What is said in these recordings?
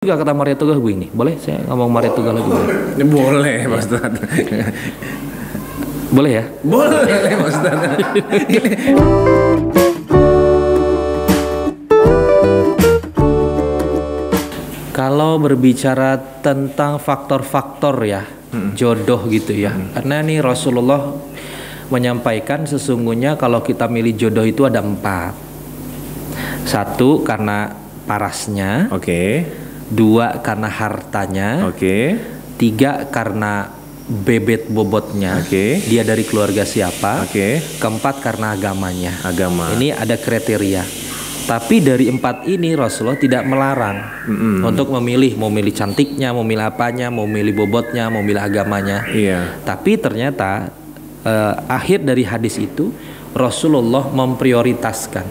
juga kata Maria Tugalugu ini. Boleh saya ngomong Maria Tugalugu? Boleh, Mas Ustaz. Boleh ya? Boleh, Mas Ustaz. Kalau berbicara tentang faktor-faktor ya, jodoh gitu ya. Karena nih Rasulullah menyampaikan sesungguhnya kalau kita milih jodoh itu ada 4. 1 karena parasnya. Oke. 2 karena hartanya. Oke. 3 karena bebet bobotnya. Oke. Dia dari keluarga siapa. Oke. 4 karena agamanya. Agama. Ini ada kriteria. Tapi dari 4 ini Rasulullah tidak melarang untuk memilih, mau milih cantiknya, mau milih apanya, mau milih bobotnya, mau milih agamanya. Iya. Tapi ternyata akhir dari hadis itu Rasulullah memprioritaskan,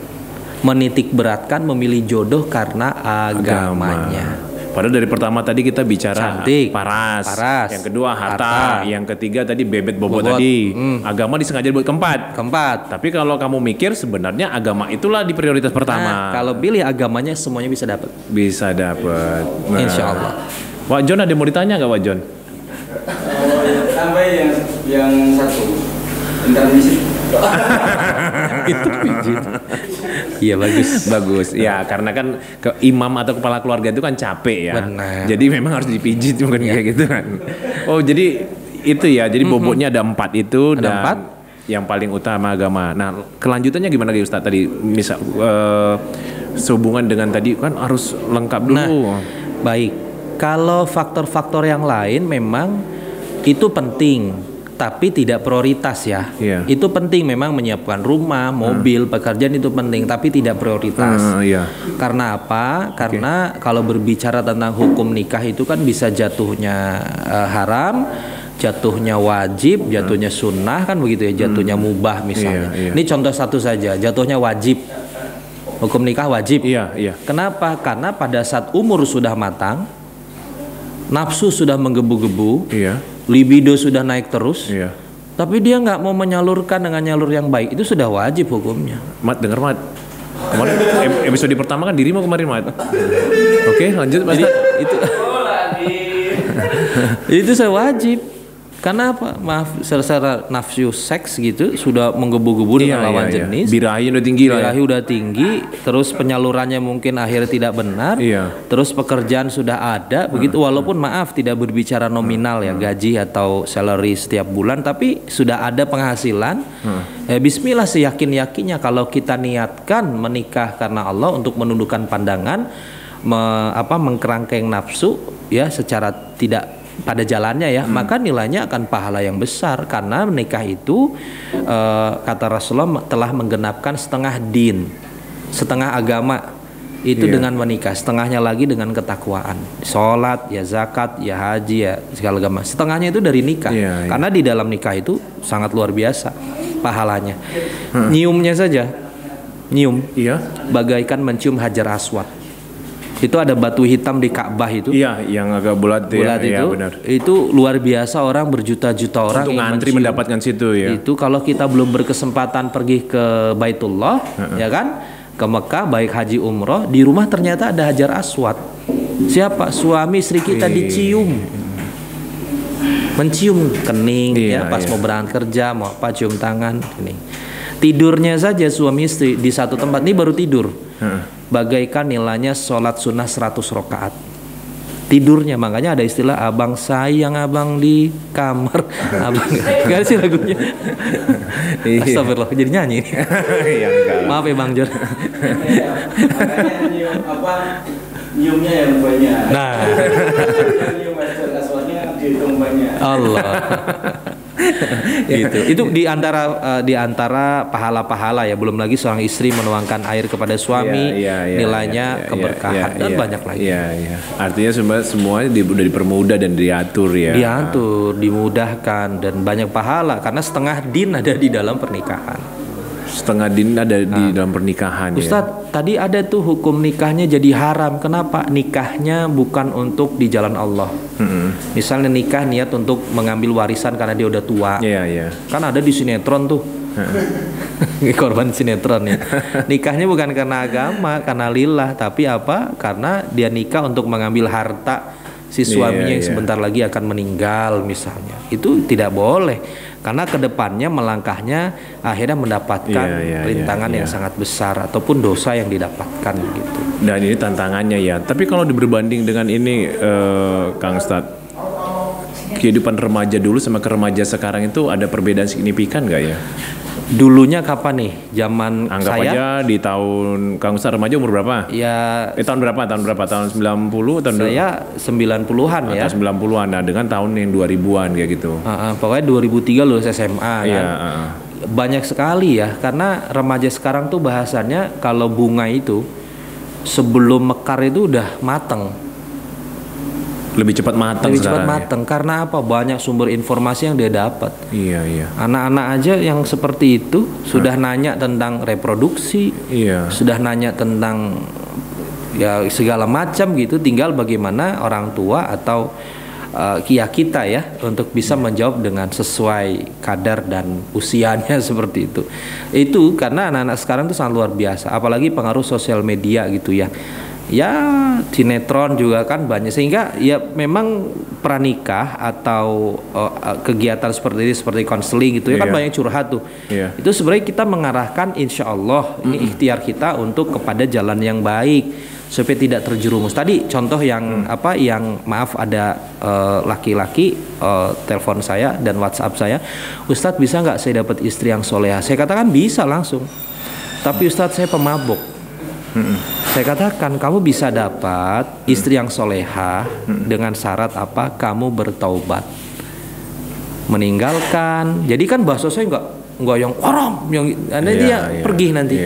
menitik beratkan memilih jodoh karena agamanya. Padahal dari pertama tadi kita bicara cantik, paras. Yang kedua harta. Yang ketiga tadi bebet bobot tadi. Agama disengaja buat keempat. Tapi kalau kamu mikir sebenarnya agama itulah di prioritas pertama. Nah, kalau pilih agamanya semuanya bisa dapat. Bisa dapat. Nah. Insya Allah. Wak John ada mau ditanya nggak Wak John? Sampai yang satu intermisi. Itu pijit. Iya bagus. Ya karena kan imam atau kepala keluarga itu kan capek ya. Benar. Jadi memang harus dipijit mungkin kayak gitu kan. Oh jadi itu ya. Jadi bobotnya ada 4 itu ada dan 4. Yang paling utama agama. Nah kelanjutannya gimana lagi Ustaz tadi? Misal sehubungan dengan tadi kan harus lengkap dulu. Nah, baik. Kalau faktor-faktor yang lain memang itu penting. Tapi tidak prioritas ya. Itu penting memang menyiapkan rumah, mobil, pekerjaan itu penting, tapi tidak prioritas. Karena apa? Karena kalau berbicara tentang hukum nikah itu kan bisa jatuhnya haram, jatuhnya wajib, jatuhnya sunnah kan begitu ya, jatuhnya mubah misalnya. Ini contoh satu saja, jatuhnya wajib. Hukum nikah wajib. Kenapa? Karena pada saat umur sudah matang, nafsu sudah menggebu-gebu. Libido sudah naik terus, tapi dia nggak mau menyalurkan dengan jalur yang baik, itu sudah wajib hukumnya. Mat, denger Mat. Kemarin episode pertama kan dirimu kemarin Mat. Oke, lanjut Mas. Itu saya wajib. Karena apa? Maaf, secara nafsu seks gitu sudah menggebu-gebu dengan lawan jenis. Birahi udah tinggi lah. Birahi udah tinggi, terus penyalurannya mungkin akhirnya tidak benar. Terus pekerjaan sudah ada, begitu walaupun maaf tidak berbicara nominal ya gaji atau salary setiap bulan, tapi sudah ada penghasilan. Bismillah seyakin-yakinnya kalau kita niatkan menikah karena Allah untuk menundukkan pandangan, mengkerangkeng nafsu ya secara tidak pada jalannya ya, maka nilainya akan pahala yang besar karena menikah itu kata Rasulullah telah menggenapkan setengah din, setengah agama itu dengan menikah, setengahnya lagi dengan ketakwaan, sholat ya, zakat ya, haji ya, segala agama, setengahnya itu dari nikah. Karena di dalam nikah itu sangat luar biasa pahalanya. Nyiumnya saja, nyium bagaikan mencium Hajar Aswad. Itu ada batu hitam di Ka'bah itu. Yang agak bulat itu. Benar. Itu luar biasa, orang berjuta-juta orang untuk ngantri mendapatkan situ ya. Itu kalau kita belum berkesempatan pergi ke Baitullah, ya kan, ke Mekah baik haji umroh, di rumah ternyata ada Hajar Aswad. Siapa? Suami istri kita dicium, mencium kening, pas mau berangkat kerja, mau apa cium tangan, kening. Tidurnya saja suami istri di satu tempat, ini baru tidur. Bagaikan nilainya sholat sunnah 100 rakaat. Tidurnya, makanya ada istilah abang sayang abang di kamar. Abang gak sih lagunya. Astagfirullah, jadi nyanyi. Maaf ya Bang Jor. Nyiumnya yang banyak. Nah, nyium Hajar Aswadnya dihitung banyak. Allah. Gitu. Itu di antara pahala-pahala ya, belum lagi seorang istri menuangkan air kepada suami, nilainya keberkahan dan banyak lagi. Artinya semua udah dipermudah dan diatur ya. Diatur, dimudahkan dan banyak pahala karena setengah din ada di dalam pernikahan. Setengah din ada di dalam pernikahan. Ustadz, tadi ada tuh hukum nikahnya jadi haram. Kenapa? Nikahnya bukan untuk di jalan Allah. Misalnya nikah niat untuk mengambil warisan karena dia udah tua. Kan ada di sinetron tuh Korban sinetron ya. Nikahnya bukan karena agama, karena lillah, tapi apa? Karena dia nikah untuk mengambil harta si suaminya yang sebentar lagi akan meninggal misalnya. Itu tidak boleh. Karena kedepannya melangkahnya akhirnya mendapatkan rintangan yang sangat besar ataupun dosa yang didapatkan gitu. Dan ini tantangannya ya. Tapi kalau berbanding dengan ini, Kang Ustadz, kehidupan remaja dulu sama ke remaja sekarang itu ada perbedaan signifikan nggak ya? Dulunya kapan nih? Zaman anggap saya aja di tahun Kang Ustadz remaja umur berapa? Ya tahun berapa? Tahun 90? Saya 90-an ya. Tahun 90-an. Nah, dengan tahun yang 2000-an kayak gitu. Pokoknya 2003 lulus SMA kan. Banyak sekali ya, karena remaja sekarang tuh bahasannya kalau bunga itu sebelum mekar itu udah mateng. Lebih cepat matang. Lebih cepat matang karena apa? Banyak sumber informasi yang dia dapat. Iya. Anak-anak aja yang seperti itu sudah nanya tentang reproduksi, sudah nanya tentang ya segala macam gitu. Tinggal bagaimana orang tua atau kita ya untuk bisa menjawab dengan sesuai kadar dan usianya seperti itu. Itu karena anak-anak sekarang itu sangat luar biasa. Apalagi pengaruh sosial media gitu ya. Ya sinetron juga kan banyak, sehingga ya memang pranikah atau kegiatan seperti ini seperti konseling gitu ya kan banyak curhat tuh. Itu sebenarnya kita mengarahkan insya Allah ini ikhtiar kita untuk kepada jalan yang baik supaya tidak terjerumus. Tadi contoh yang yang maaf ada laki-laki telepon saya dan WhatsApp saya, Ustadz bisa nggak saya dapat istri yang soleha? Saya katakan bisa langsung, tapi Ustadz saya pemabuk. Saya katakan kamu bisa dapat istri yang soleha dengan syarat apa? Kamu bertaubat, meninggalkan. Jadi kan bahasa saya nggak yang orang yang dia pergi nanti.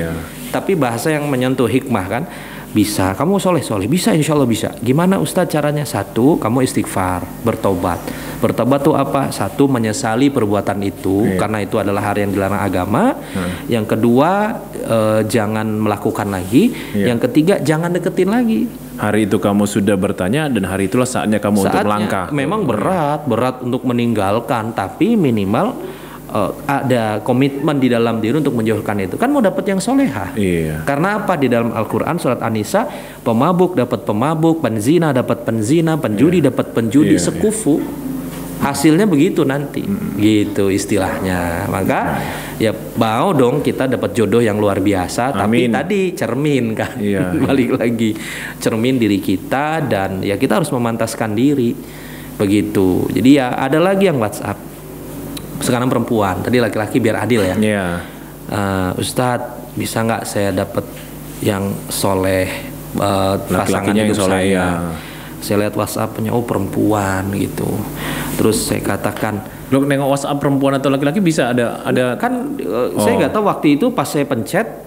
Tapi bahasa yang menyentuh hikmah kan. Bisa, kamu soleh, bisa, insya Allah bisa. Gimana Ustadz caranya? Satu, kamu istighfar, bertobat. Bertobat tuh apa? Satu, menyesali perbuatan itu karena itu adalah hal yang dilarang agama. Yang kedua, jangan melakukan lagi. Yang ketiga, jangan deketin lagi. Hari itu kamu sudah bertanya dan hari itulah saatnya kamu untuk melangkah. Memang berat untuk meninggalkan, tapi minimal ada komitmen di dalam diri untuk menjauhkan itu. Kan mau dapat yang soleha. Karena apa? Di dalam Al-Quran surat An-Nisa, pemabuk dapat pemabuk, penzina dapat penzina, penjudi dapat penjudi, sekufu. Hasilnya begitu nanti, gitu istilahnya. Maka ya mau dong kita dapat jodoh yang luar biasa. Tapi tadi cermin kan, balik lagi cermin diri kita dan ya kita harus memantaskan diri, begitu. Jadi ya ada lagi yang WhatsApp. Sekarang perempuan, tadi laki-laki biar adil ya. Ustadz bisa nggak saya dapat yang soleh, pasangan hidup saya. Saya lihat WhatsApp-nya, oh perempuan gitu. Terus saya katakan, lo nengok WhatsApp perempuan atau laki-laki bisa ada kan saya nggak tahu waktu itu pas saya pencet.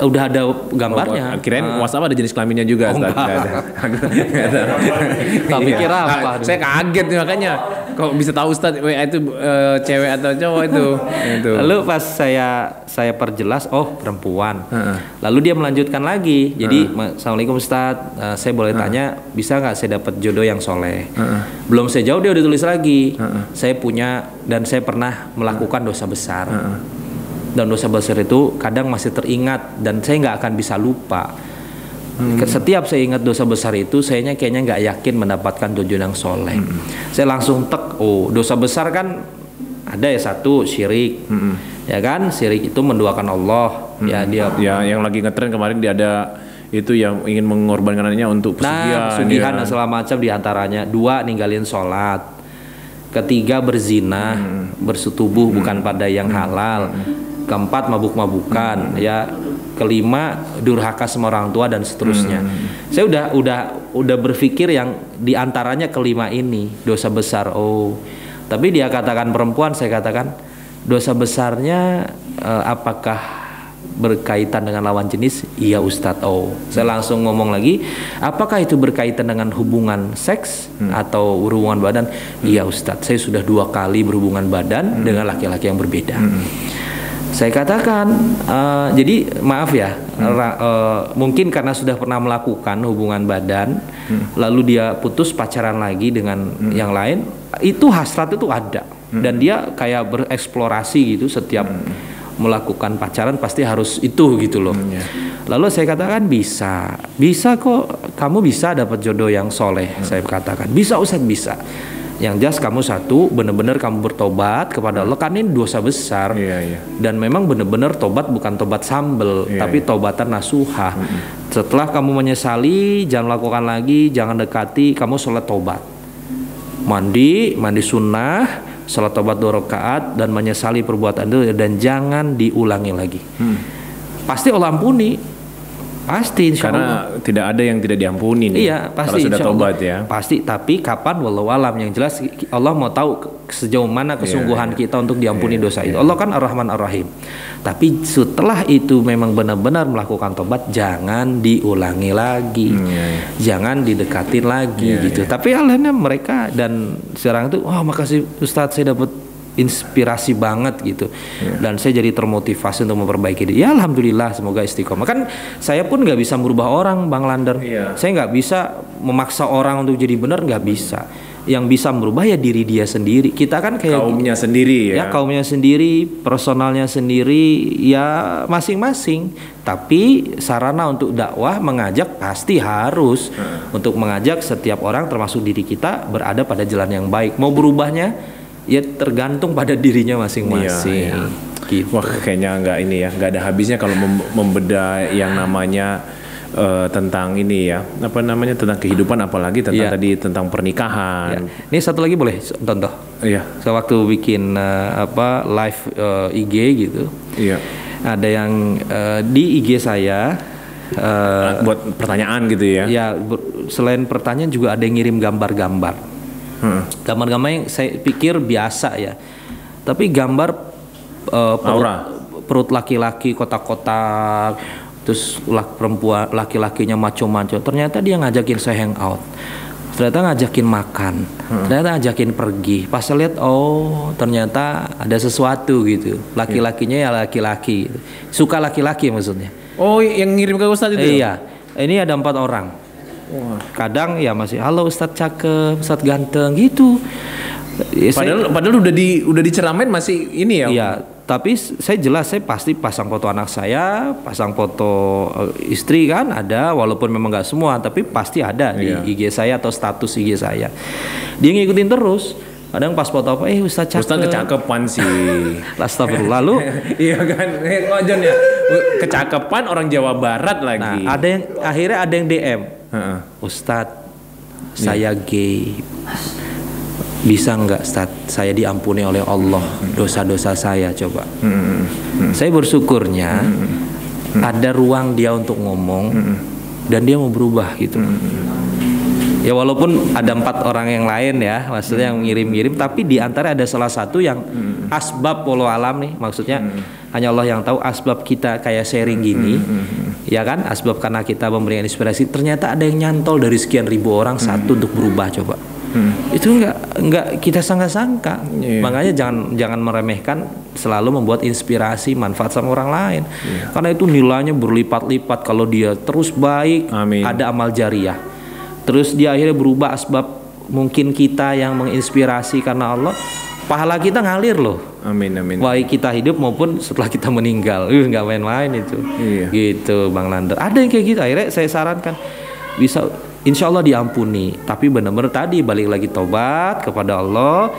Udah ada gambarnya. Kirain WhatsApp ada jenis kelaminnya juga. Tapi kira apa? Saya kaget nih, makanya kok bisa tahu Ustadz WA itu cewek atau cowok itu. Lalu pas saya perjelas, oh perempuan. Lalu dia melanjutkan lagi. Jadi Assalamualaikum Ustadz, saya boleh tanya bisa nggak saya dapat jodoh yang soleh? Belum saya jawab dia udah tulis lagi. Saya punya dan saya pernah melakukan dosa besar. Dan dosa besar itu kadang masih teringat dan saya nggak akan bisa lupa. Setiap saya ingat dosa besar itu, saya kayaknya nggak yakin mendapatkan tujuan yang soleh. Saya langsung oh dosa besar kan ada ya, satu syirik, ya kan, syirik itu menduakan Allah. Ya yang lagi ngetren kemarin dia ada itu yang ingin mengorbankan anaknya untuk pesugihan dan segala macam diantaranya. Dua, ninggalin sholat. Ketiga, berzina, bersetubuh bukan pada yang halal. Keempat, mabuk-mabukan, ya. Kelima, durhaka sama orang tua dan seterusnya. Saya udah berpikir yang diantaranya kelima ini dosa besar. Oh, tapi dia katakan perempuan, saya katakan dosa besarnya apakah berkaitan dengan lawan jenis? Iya Ustadz. Oh, saya langsung ngomong lagi, apakah itu berkaitan dengan hubungan seks atau hubungan badan? Iya Ustadz, saya sudah 2 kali berhubungan badan dengan laki-laki yang berbeda. Saya katakan, jadi maaf ya, mungkin karena sudah pernah melakukan hubungan badan, lalu dia putus pacaran lagi dengan yang lain, itu hasrat itu ada. dan dia kayak bereksplorasi gitu setiap melakukan pacaran pasti harus itu gitu loh. Lalu saya katakan bisa kok, kamu bisa dapat jodoh yang soleh. Saya katakan bisa Ustadz, bisa. Yang jelas kamu satu benar-benar kamu bertobat kepada Allah, kan ini dosa besar. Dan memang benar-benar tobat bukan tobat sambel, tapi tobatan nasuha. Setelah kamu menyesali, jangan lakukan lagi, jangan dekati, kamu sholat tobat, mandi sunnah, salat tobat 2 rakaat dan menyesali perbuatan itu dan jangan diulangi lagi. Pasti Allah ampuni. Pasti insya Allah. Karena tidak ada yang tidak diampuni nih. Iya, pasti kalau sudah tobat Allah. Ya. Pasti, tapi kapan wallahu alam, yang jelas Allah mau tahu sejauh mana kesungguhan kita untuk diampuni dosa itu. Allah kan Ar-Rahman Ar-Rahim. Tapi setelah itu memang benar-benar melakukan tobat, jangan diulangi lagi. Jangan didekatin lagi gitu. Tapi alhamdulillah mereka dan sekarang itu, makasih Ustadz, saya dapat inspirasi banget gitu, dan saya jadi termotivasi untuk memperbaiki diri. Ya alhamdulillah, semoga istiqomah. Kan saya pun nggak bisa merubah orang, Bang Lander. Saya nggak bisa memaksa orang untuk jadi benar, nggak bisa. Yang bisa merubah ya diri dia sendiri. Kita kan kayak kaumnya sendiri ya. Kaumnya sendiri, personalnya sendiri, ya masing-masing. Tapi sarana untuk dakwah mengajak pasti harus untuk mengajak setiap orang termasuk diri kita berada pada jalan yang baik. Mau berubahnya ya tergantung pada dirinya masing-masing. Gitu. Wah, kayaknya nggak ada habisnya kalau membedah yang namanya tentang ini ya, tentang kehidupan, apalagi tentang tadi tentang pernikahan. Ini satu lagi boleh contoh? Sewaktu bikin live IG gitu. Ada yang di IG saya buat pertanyaan gitu ya. Ya, selain pertanyaan juga ada yang ngirim gambar-gambar. Gambar-gambar yang saya pikir biasa ya, tapi gambar perut laki-laki kotak-kotak, terus perempuan laki-lakinya maco-maco. Ternyata dia ngajakin saya hangout, ternyata ngajakin makan, ternyata ngajakin pergi. Pas saya lihat, ternyata ada sesuatu gitu. Laki-lakinya ya laki-laki, suka laki-laki maksudnya. Oh, yang ngirim ke Ustadz itu? Iya, ini ada 4 orang. Kadang ya masih halo Ustadz cakep, Ustadz ganteng gitu. Padahal udah diceramain masih ini ya. Iya, tapi saya pasti pasang foto anak saya, pasang foto istri kan ada, walaupun memang nggak semua, tapi pasti ada di IG saya atau status IG saya. Dia ngikutin terus. Kadang pas foto apa, Ustadz cakep. Ustadz kecakepan sih. Astagfirullah. Lalu iya kan, ngojon ya. Kecakepan orang Jawa Barat lagi. Nah, akhirnya ada yang DM. Ustadz, saya gay. Bisa nggak Ustadz, saya diampuni oleh Allah dosa-dosa saya, coba. Saya bersyukurnya ada ruang dia untuk ngomong dan dia mau berubah gitu. Ya walaupun ada 4 orang yang lain ya, maksudnya yang ngirim-ngirim, tapi di antara ada salah satu yang asbab walau alam nih, maksudnya hanya Allah yang tahu asbab kita kayak sharing gini, ya kan, asbab karena kita memberikan inspirasi, ternyata ada yang nyantol dari sekian ribu orang satu untuk berubah, coba. Itu nggak kita sangka-sangka. Makanya jangan meremehkan, selalu membuat inspirasi manfaat sama orang lain, karena itu nilainya berlipat-lipat kalau dia terus baik. Amin. Ada amal jariah. Terus dia akhirnya berubah, asbab mungkin kita yang menginspirasi karena Allah, pahala kita ngalir loh. Amin. Baik kita hidup maupun setelah kita meninggal. Nggak main-main itu. Gitu Bang Lander. Ada yang kayak gitu. Akhirnya saya sarankan bisa, insya Allah diampuni. Tapi benar-benar tadi balik lagi tobat kepada Allah.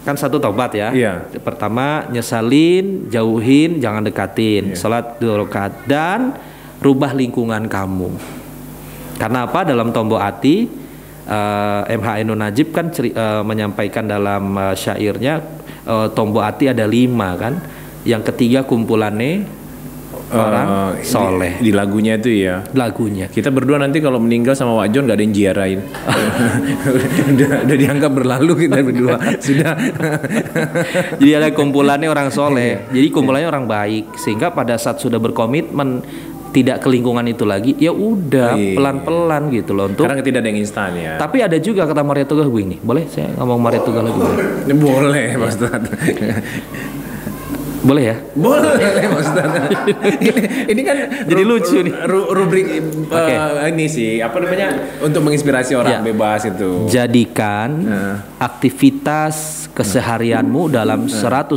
Kan satu tobat ya. Pertama nyesalin, jauhin, jangan dekatin. Salat 2 rakaat dan rubah lingkungan kamu. Karena apa? Dalam Tombo Ati, MH Ainun Najib kan menyampaikan dalam syairnya, Tombo Ati ada 5 kan. Yang ketiga kumpulannya orang soleh. Di lagunya itu ya. Lagunya. Kita berdua nanti kalau meninggal sama Wak Jon gak ada yang ziarahin. udah dianggap berlalu kita berdua. Sudah. Jadi ada kumpulannya orang soleh. Jadi kumpulannya orang baik. Sehingga pada saat sudah berkomitmen tidak ke lingkungan itu lagi, ya udah pelan-pelan gitu loh untuk. Karena tidak ada yang instan ya. Tapi ada juga kata Maria Tugah begini, boleh saya ngomong Maria Tugah lagi? Boleh, Mas Ustaz. Boleh ya? Boleh Ustaz. Ini kan jadi lucu nih. Rubrik ini sih apa namanya untuk menginspirasi orang bebas itu. Jadikan aktivitas keseharianmu dalam 100%,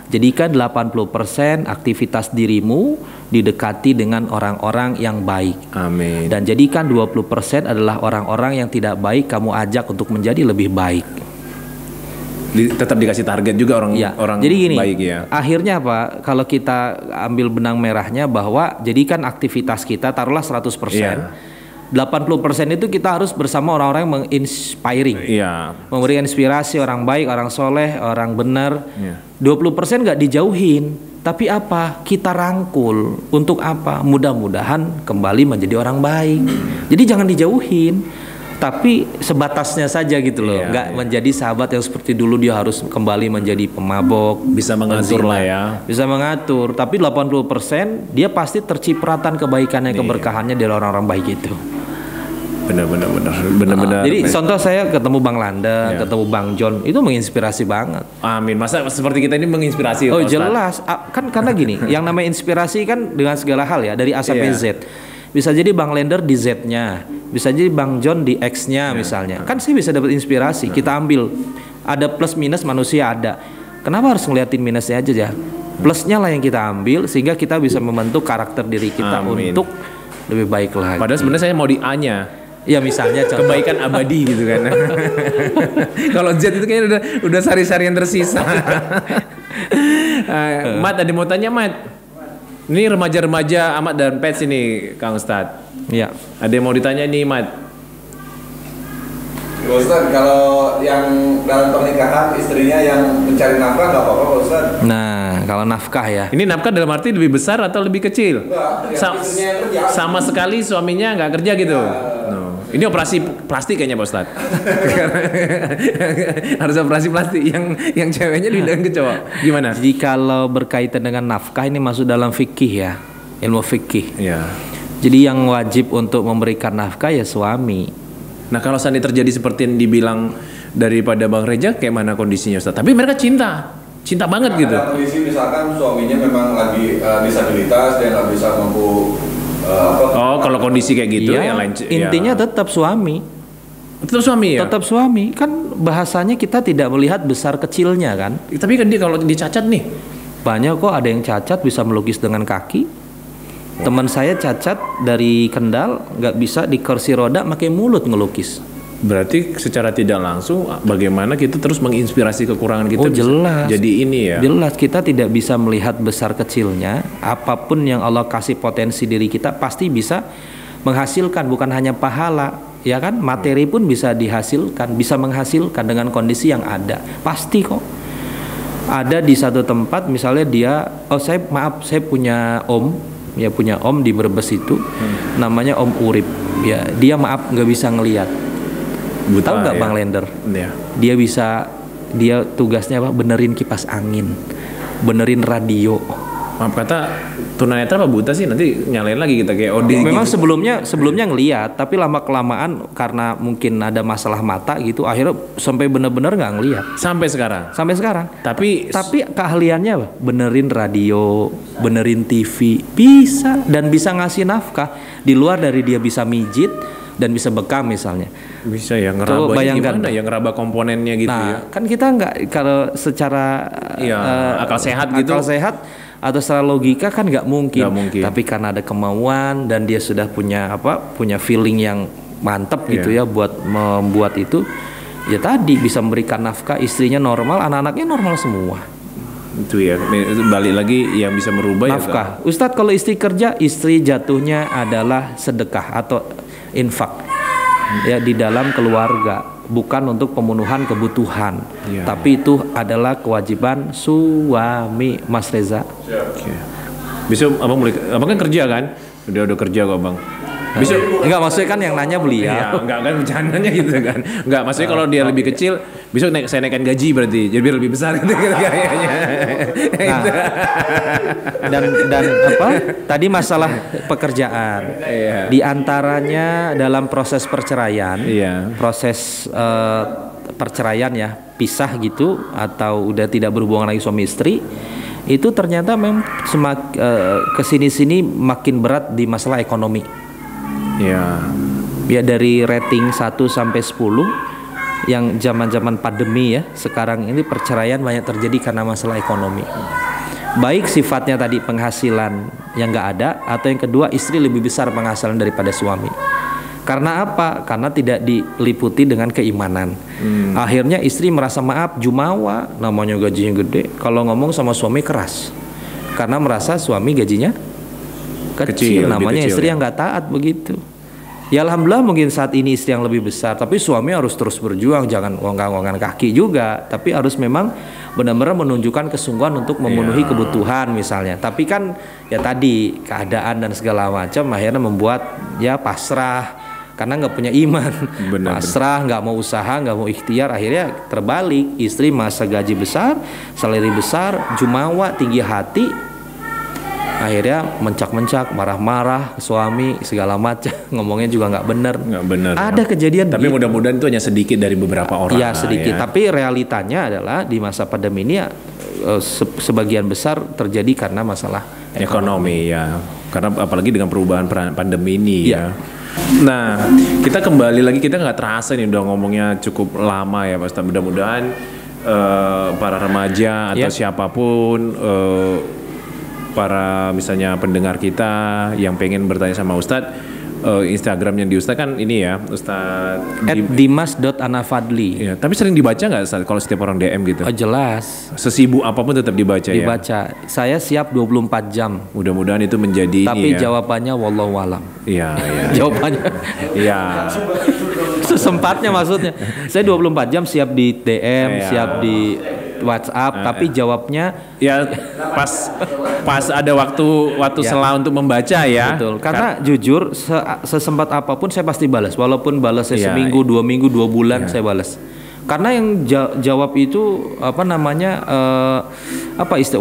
jadikan 80% aktivitas dirimu didekati dengan orang-orang yang baik. Amin. Dan jadikan 20% adalah orang-orang yang tidak baik, kamu ajak untuk menjadi lebih baik. Tetap dikasih target juga orang jadi gini, baik ya. Akhirnya apa? Kalau kita ambil benang merahnya bahwa jadikan aktivitas kita taruhlah 100%. 80% itu kita harus bersama orang-orang yang menginspiring. Memberi inspirasi orang baik, orang soleh, orang benar. 20% nggak dijauhin. Tapi apa? Kita rangkul. Untuk apa? Mudah-mudahan kembali menjadi orang baik. Jadi jangan dijauhin. Tapi sebatasnya saja gitu loh, nggak menjadi sahabat yang seperti dulu dia harus kembali menjadi pemabok, bisa mengatur lah ya, bisa mengatur. Tapi 80% dia pasti tercipratan kebaikannya, keberkahannya dari orang-orang baik itu. Benar. Jadi contoh saya ketemu Bang Landa, ketemu Bang John, itu menginspirasi banget. Amin. Masa seperti kita ini menginspirasi? Oh jelas, kan karena gini, yang namanya inspirasi kan dengan segala hal ya, dari A sampai Z. Bisa jadi Bang Lender di Z-nya, bisa jadi Bang John di X-nya misalnya. Kan saya bisa dapat inspirasi. Kita ambil, ada plus minus manusia ada. Kenapa harus ngeliatin minusnya aja ya? Plusnya lah yang kita ambil sehingga kita bisa membentuk karakter diri kita untuk lebih baik lagi. Padahal sebenarnya saya mau di A-nya. Ya misalnya contoh. Kebaikan abadi gitu kan. Kalau Z itu kayaknya udah sari-sari yang tersisa. Mat, ada mau tanya Mat? Ini remaja-remaja Ahmad dan Pets ini, Kang Ustadz. Iya. Ada yang mau ditanya nih, Mat? Ustadz, kalau yang dalam pernikahan istrinya yang mencari nafkah nggak apa-apa, Ustadz? Nah, kalau nafkah ya. Ini nafkah dalam arti lebih besar atau lebih kecil? Enggak, istrinya yang kerja. Sama sekali suaminya nggak kerja gitu. Ini operasi plastik kayaknya Pak Ustadz. Harus operasi plastik yang ceweknya pindahin ke cowok. Gimana? Jadi kalau berkaitan dengan nafkah ini masuk dalam fikih ya, ilmu fikih. Jadi yang wajib untuk memberikan nafkah ya suami. Nah kalau seandainya terjadi seperti yang dibilang daripada Bang Reja, kayak mana kondisinya Ustadz? Tapi mereka cinta banget gitu. Ada kondisi misalkan suaminya memang lagi disabilitas, dia nggak bisa mampu. Kalau kondisi kayak gitu yang lain. Intinya tetap suami. Tetap suami ya? Tetap suami. Kan bahasanya kita tidak melihat besar kecilnya kan. Tapi kan dia kalau dicacat nih. Banyak kok ada yang cacat bisa melukis dengan kaki. Teman saya cacat dari Kendal nggak bisa di kursi roda pakai mulut ngelukis. Berarti secara tidak langsung bagaimana kita terus menginspirasi kekurangan kita. Jelas. Jadi ini ya. Jelas kita tidak bisa melihat besar kecilnya. Apapun yang Allah kasih potensi diri kita pasti bisa menghasilkan, bukan hanya pahala, ya kan? Materi pun bisa dihasilkan, bisa menghasilkan dengan kondisi yang ada. Pasti kok. Ada di satu tempat misalnya dia, saya punya om di Brebes itu, namanya Om Urip. Ya, dia nggak bisa ngelihat. Tahu nggak Bang Lender? Dia tugasnya apa? Benerin kipas angin, benerin radio. Maaf kata tunanetra apa buta sih? Nanti nyalain lagi kita kayak Odi. Memang gitu. sebelumnya ngelihat, tapi lama kelamaan karena mungkin ada masalah mata gitu, akhirnya sampai bener-bener nggak ngelihat. Sampai sekarang. Tapi keahliannya apa? Benerin radio, benerin TV, bisa dan bisa ngasih nafkah di luar dari dia bisa mijit dan bisa bekam misalnya. Bisa ya ngerabanya gimana ya, ngeraba komponennya gitu. Nah, kan kita nggak, kalau secara akal sehat gitu. Akal sehat atau secara logika kan nggak mungkin. Tapi karena ada kemauan dan dia sudah punya feeling yang mantap gitu ya buat membuat itu. Ya tadi bisa memberikan nafkah, istrinya normal, anak-anaknya normal semua. Itu ya, balik lagi yang bisa merubah nafkah. Ya, Ustadz, kalau istri kerja, istri jatuhnya adalah sedekah atau infak ya di dalam keluarga, bukan untuk pemenuhan kebutuhan, tapi itu adalah kewajiban suami, Mas Reza. Bisa abang kan kerja kan? Udah kerja kok Bang. Bisa enggak, maksudnya kan yang nanya beliau. Iya, enggak kan bercandanya gitu kan. Enggak, maksudnya kalau dia lebih kecil, bisa saya naikkan gaji berarti. Jadi biar lebih besar gitu kayaknya. Dan apa? Tadi masalah pekerjaan. Di antaranya dalam proses perceraian, proses perceraian ya, pisah gitu atau udah tidak berhubungan lagi suami istri, itu ternyata memang kesini-sini makin berat di masalah ekonomi. Ya. Ya dari rating 1 sampai 10 yang zaman-zaman pandemi ya, sekarang ini perceraian banyak terjadi karena masalah ekonomi. Baik sifatnya tadi penghasilan yang nggak ada, atau yang kedua istri lebih besar penghasilan daripada suami. Karena apa? Karena tidak diliputi dengan keimanan. Akhirnya istri merasa maaf, jumawa, namanya gajinya gede. Kalau ngomong sama suami keras, karena merasa suami gajinya kecil. Namanya kecil, istri yang nggak taat begitu. Ya alhamdulillah mungkin saat ini istri yang lebih besar, tapi suami harus terus berjuang, jangan ongkang-ongkang kaki juga. Tapi harus memang benar-benar menunjukkan kesungguhan untuk memenuhi kebutuhan misalnya. Tapi kan ya tadi keadaan dan segala macam akhirnya membuat ya pasrah. Karena nggak punya iman, pasrah, nggak mau usaha, nggak mau ikhtiar, akhirnya terbalik. Istri masa gaji besar, salary besar, jumawa, tinggi hati, akhirnya mencak-mencak, marah-marah ke suami, segala macam, ngomongnya juga nggak benar. Ada kejadian. Tapi mudah-mudahan itu hanya sedikit dari beberapa orang. Ya sedikit. Ya. Tapi realitanya adalah di masa pandemi ini ya, sebagian besar terjadi karena masalah ekonomi ya. Karena apalagi dengan perubahan pandemi ini ya. Nah, kita kembali lagi, kita nggak terasa nih udah ngomongnya cukup lama ya Pak Ustadz. Mudah-mudahan para remaja atau siapapun, para misalnya pendengar kita yang pengen bertanya sama Ustadz, Instagramnya di Ustadz kan ini ya, Ustadz @dimas.anafadli. Ya, tapi sering dibaca nggak Ustadz kalau setiap orang DM gitu? Oh jelas. Sesibuk apapun tetap dibaca ya? Dibaca. Saya siap 24 jam. Mudah-mudahan itu menjadi tapi ini ya. Jawabannya wallahu alam. Iya, iya. Jawabannya. Iya. Sesempatnya maksudnya. Saya 24 jam siap di DM, siap di WhatsApp, tapi jawabnya ya pas ada waktu sela untuk membaca ya. Betul. Karena jujur sesempat apapun saya pasti balas, walaupun balasnya seminggu, 2 minggu, 2 bulan saya balas. Karena yang jawab itu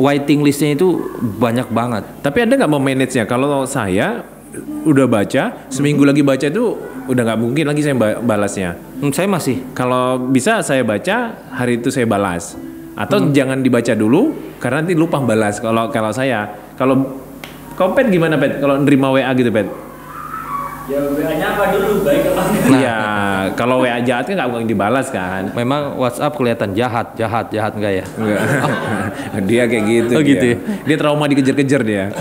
waiting listnya itu banyak banget. Tapi Anda nggak mau manage-nya? Kalau saya udah baca, seminggu lagi baca itu udah nggak mungkin lagi saya balasnya. Saya masih. Kalau bisa saya baca, hari itu saya balas. Atau jangan dibaca dulu karena nanti lupa balas. Kalau saya, kalau Pet gimana Pet? Kalau nerima WA gitu Pet? Ya WA-nya apa dulu, baik apa enggak? Iya, kalau WA jahat kan nggak mungkin dibalas kan? Memang WhatsApp kelihatan jahat enggak ya? Enggak. Dia kayak gitu. Oh gitu. Dia trauma dikejar-kejar dia.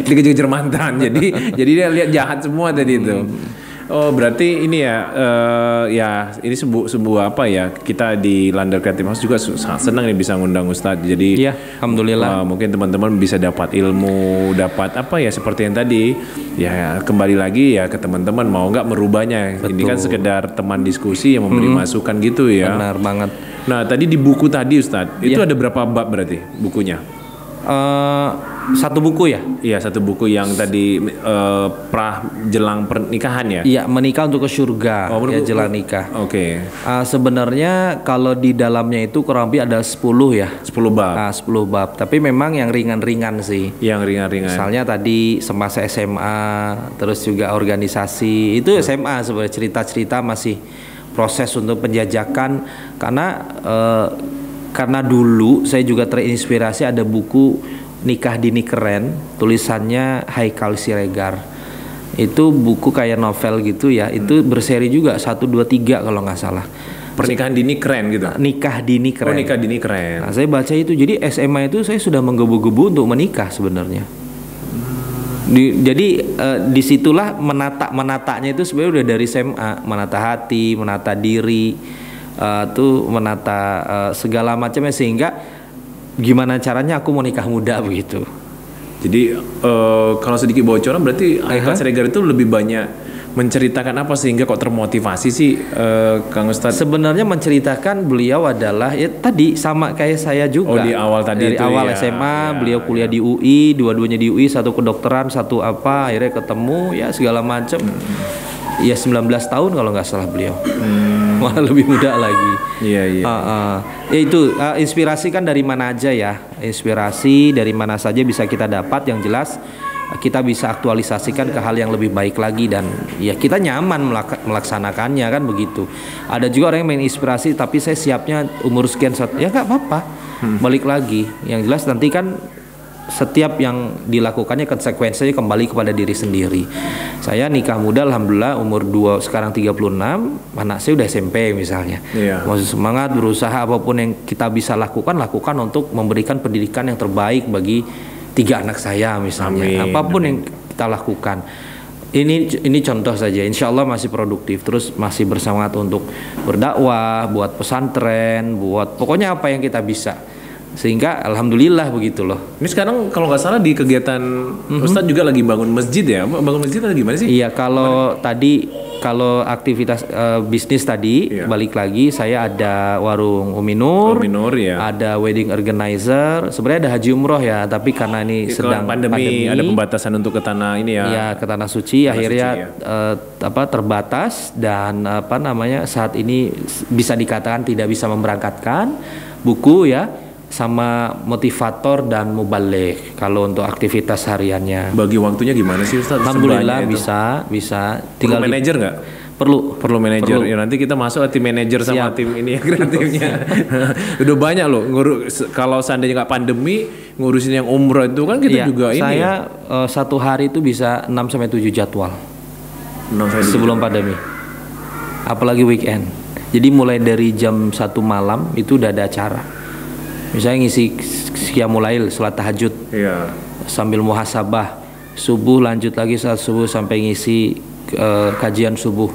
Dikejar-kejar mantan. Jadi dia lihat jahat semua tadi itu. Oh berarti ini ya, ini sebuah apa ya, kita di London Creative House juga sangat senang nih bisa ngundang Ustadz. Jadi ya, alhamdulillah. Mungkin teman-teman bisa dapat ilmu, dapat apa ya seperti yang tadi. Ya kembali lagi ya ke teman-teman mau nggak merubahnya. Betul. Ini kan sekedar teman diskusi yang memberi masukan gitu ya. Benar banget. Nah tadi di buku tadi Ustadz, itu ada berapa bab berarti bukunya? Satu buku ya? Iya, satu buku yang tadi jelang pernikahan ya? Iya, menikah untuk ke surga. Ya, jelang nikah. Oke. Sebenarnya kalau di dalamnya itu kurang lebih ada 10 ya. 10 bab. 10 bab. Tapi memang yang ringan-ringan sih. Yang ringan-ringan. Misalnya tadi semasa SMA, terus juga organisasi. Itu SMA sebenarnya, cerita-cerita masih proses untuk penjajakan. Karena dulu saya juga terinspirasi ada buku Nikah Dini Keren, tulisannya Haikal Siregar. Itu buku kayak novel gitu ya. Itu berseri juga 1, 2, 3 kalau nggak salah. Pernikahan dini keren gitu. Nikah Dini Keren. Oh, nikah dini keren. Nah, saya baca itu. Jadi SMA itu saya sudah menggebu-gebu untuk menikah sebenarnya. Jadi disitulah menatanya itu sebenarnya udah dari SMA, menata hati, menata diri. Tuh menata segala macamnya, sehingga gimana caranya aku mau nikah muda begitu. Jadi kalau sedikit bocoran berarti Haikal Siregar itu lebih banyak menceritakan apa sehingga kok termotivasi sih Kang Ustadz? Sebenarnya menceritakan beliau adalah ya tadi sama kayak saya juga. Oh di awal tadi dari awal ya, SMA beliau kuliah di UI, dua-duanya di UI, satu kedokteran, satu apa, akhirnya ketemu ya segala macam. Ya 19 tahun kalau nggak salah beliau. Malah lebih muda lagi. Iya. Ya itu inspirasi kan dari mana aja ya. Inspirasi dari mana saja bisa kita dapat. Yang jelas kita bisa aktualisasikan ke hal yang lebih baik lagi dan ya kita nyaman melaksanakannya kan begitu. Ada juga orang yang main inspirasi tapi saya siapnya umur sekian ya nggak apa-apa, balik lagi. Yang jelas nanti kan setiap yang dilakukannya konsekuensinya kembali kepada diri sendiri. Saya nikah muda alhamdulillah umur 2 sekarang 36, anak saya udah SMP misalnya. Masih semangat berusaha apapun yang kita bisa lakukan untuk memberikan pendidikan yang terbaik bagi 3 anak saya misalnya. Apapun yang kita lakukan. Ini contoh saja, insya Allah masih produktif, terus masih bersemangat untuk berdakwah, buat pesantren, buat pokoknya apa yang kita bisa. Sehingga alhamdulillah begitu loh. Ini sekarang kalau nggak salah di kegiatan Ustadz juga lagi bangun masjid ya? Bangun masjid atau gimana sih? Iya, kalau aktivitas bisnis tadi balik lagi saya ada warung Umi Nur ya. Ada wedding organizer. Sebenarnya ada haji umroh ya, tapi karena ini sedang pandemi ada pembatasan untuk ke tanah ini ya. Iya, ke tanah suci akhirnya terbatas dan saat ini bisa dikatakan tidak bisa memberangkatkan buku ya. Sama motivator dan mubaligh kalau untuk aktivitas hariannya. Bagi waktunya gimana sih Ustaz? Alhamdulillah bisa. Tinggal manajer nggak? Perlu manajer. Ya nanti kita masuk tim manajer sama tim ini ya kreatifnya. Udah banyak loh. Kalau seandainya nggak pandemi ngurusin yang umroh itu kan kita juga ini. Saya satu hari itu bisa 6-7 jadwal. Sebelum pandemi. Apalagi weekend. Jadi mulai dari jam 1 malam itu udah ada acara. Misalnya ngisi qiyamul lail, salat tahajud, sambil muhasabah, subuh lanjut lagi saat subuh sampai ngisi kajian subuh.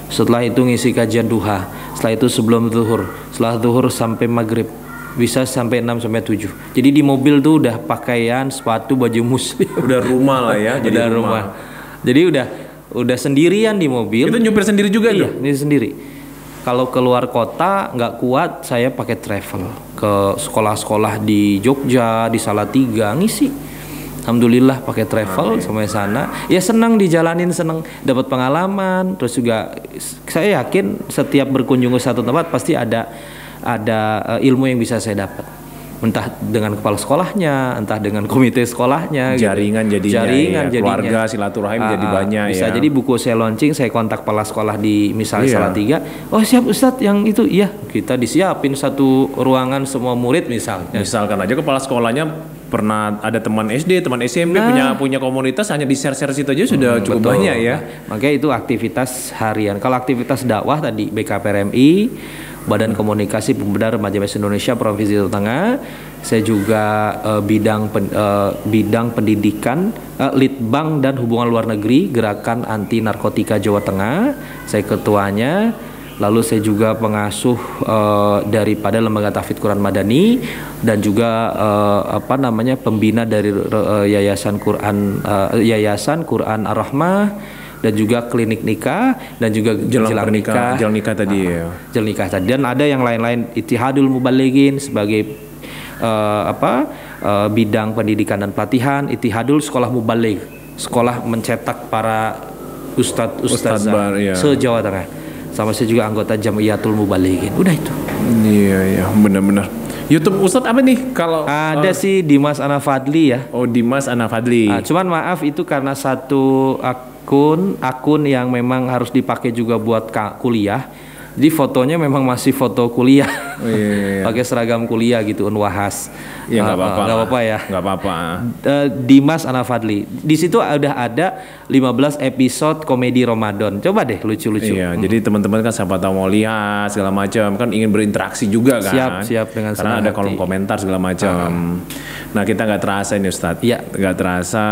Setelah itu ngisi kajian duha. Setelah itu sebelum zuhur, setelah zuhur sampai maghrib, bisa sampai 6-7. Jadi di mobil tuh udah pakaian, sepatu, baju muslim. Udah rumah lah ya, jadi rumah. Jadi udah sendirian di mobil. Itu nyupir sendiri juga iya, ini sendiri. Kalau keluar kota nggak kuat, saya pakai travel ke sekolah-sekolah di Jogja, di Salatiga ngisi. Alhamdulillah pakai travel sampai sana. Ya senang dijalanin, senang dapat pengalaman. Terus juga saya yakin setiap berkunjung ke satu tempat pasti ada ilmu yang bisa saya dapat. Entah dengan kepala sekolahnya, entah dengan komite sekolahnya, jaringan jadinya, keluarga silaturahim jadi banyak. Bisa jadi buku saya launching, saya kontak kepala sekolah di misalnya Salatiga. Oh siap Ustadz yang itu, iya kita disiapin satu ruangan semua murid misalnya. Misalkan aja kepala sekolahnya pernah ada teman SD, teman SMP punya komunitas, hanya di share situ aja sudah cukup banyak ya. Makanya itu aktivitas harian. Kalau aktivitas dakwah tadi BKPRMI, Badan Komunikasi Pemuda Remaja Indonesia Provinsi Jawa Tengah. Saya juga bidang pendidikan, Litbang dan Hubungan Luar Negeri Gerakan Anti Narkotika Jawa Tengah. Saya ketuanya. Lalu saya juga pengasuh daripada Lembaga Tahfidz Quran Madani dan juga pembina dari Yayasan Quran Ar-Rahmah dan juga klinik nikah dan juga jelang nikah tadi ya. Jelang nikah tadi dan ada yang lain-lain Ittihadul Mubalighin sebagai bidang pendidikan dan pelatihan, Ittihadul Sekolah Mubaligh, sekolah mencetak para ustadzah se-Jawa Tengah. Sama saya juga anggota Jamiyatul Mubalighin. Udah itu. Iya benar-benar. YouTube Ustadz apa nih kalau ada sih Dimas Anafadli ya. Oh Dimas Anafadli. Cuman maaf itu karena satu akun yang memang harus dipakai juga buat kuliah. Jadi fotonya memang masih foto kuliah, pakai seragam kuliah gitu, Unwahas. Ya nggak apa-apa. Nggak apa-apa ya. Nggak apa-apa. Dimas Anafadli. Di situ udah ada 15 episode komedi Ramadan. Coba deh lucu-lucu. Iya. Jadi teman-teman kan siapa tahu mau lihat segala macam, kan ingin berinteraksi juga kan. Siap dengan karena ada kolom komentar segala macam. Nah kita nggak terasa ini Ustadz. Iya. Nggak terasa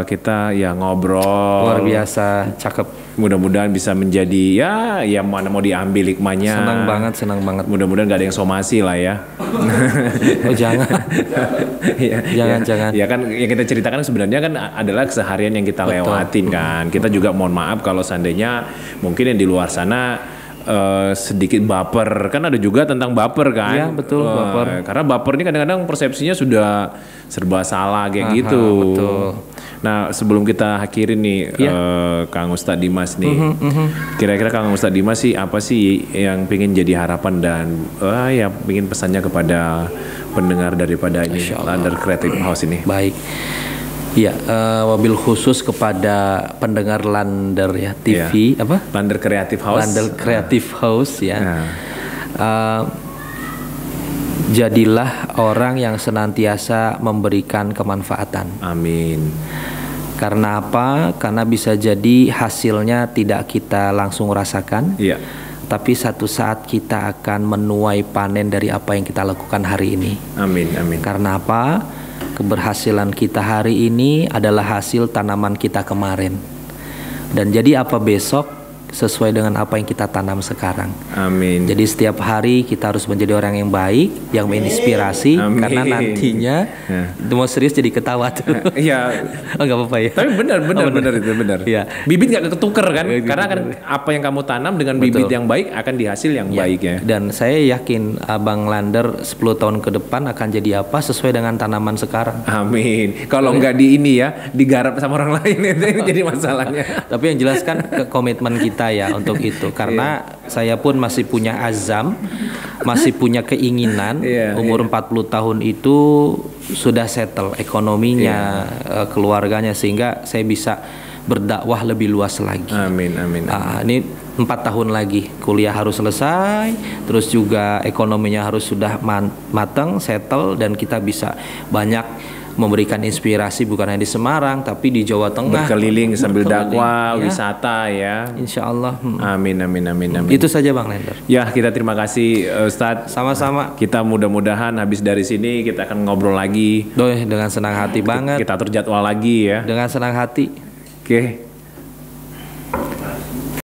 kita ya ngobrol. Luar biasa, cakep. Mudah-mudahan bisa menjadi ya mana mau diambil hikmahnya. Senang banget. Mudah-mudahan gak ada yang somasi lah ya. Oh jangan. Jangan. Ya kan yang kita ceritakan sebenarnya kan adalah keseharian yang kita lewatin kan. Kita juga mohon maaf kalau seandainya mungkin yang di luar sana sedikit baper, kan ada juga tentang baper kan. Iya betul, baper. Karena baper ini kadang-kadang persepsinya sudah serba salah kayak gitu. Betul. Nah sebelum kita akhirin nih Kang Ustadz Dimas nih, kira-kira Kang Ustadz Dimas sih apa sih yang pengen jadi harapan dan ya pengen pesannya kepada pendengar daripada ini Ladar Creative House ini? Baik. Iya, wabil khusus kepada pendengar Lander ya TV apa? Lander Creative House. Lander Creative House ya. Jadilah orang yang senantiasa memberikan kemanfaatan. Amin. Karena apa? Karena bisa jadi hasilnya tidak kita langsung rasakan. Iya. Tapi satu saat kita akan menuai panen dari apa yang kita lakukan hari ini. Amin, amin. Karena apa? Keberhasilan kita hari ini adalah hasil tanaman kita kemarin. Dan jadi apa besok sesuai dengan apa yang kita tanam sekarang. Amin. Jadi setiap hari kita harus menjadi orang yang baik, yang menginspirasi. Amin. Karena nantinya mau serius jadi ketawa tuh. Iya. Oh nggak apa-apa ya. Tapi benar itu benar. Iya. Bibit nggak ketuker kan? Karena kan apa yang kamu tanam dengan bibit yang baik akan dihasil yang baik ya. Dan saya yakin Abang Lander 10 tahun ke depan akan jadi apa sesuai dengan tanaman sekarang. Amin. Kalau nggak di ini ya, digarap sama orang lain itu jadi masalahnya. Tapi yang jelas kan komitmen kita ya untuk itu. Karena saya pun masih punya azam, masih punya keinginan. Umur 40 tahun itu sudah settle ekonominya, keluarganya, sehingga saya bisa berdakwah lebih luas lagi. Amin, amin. Ini 4 tahun lagi kuliah harus selesai, terus juga ekonominya harus sudah matang, settle, dan kita bisa banyak memberikan inspirasi bukan hanya di Semarang tapi di Jawa Tengah, berkeliling sambil dakwah, wisata ya. Insya Allah. Amin, amin, amin, amin. Itu saja Bang Lander. Ya, kita terima kasih Ustadz. Sama-sama. Kita mudah-mudahan habis dari sini kita akan ngobrol lagi. Dengan senang hati banget. Kita atur jadwal lagi ya. Dengan senang hati. Oke.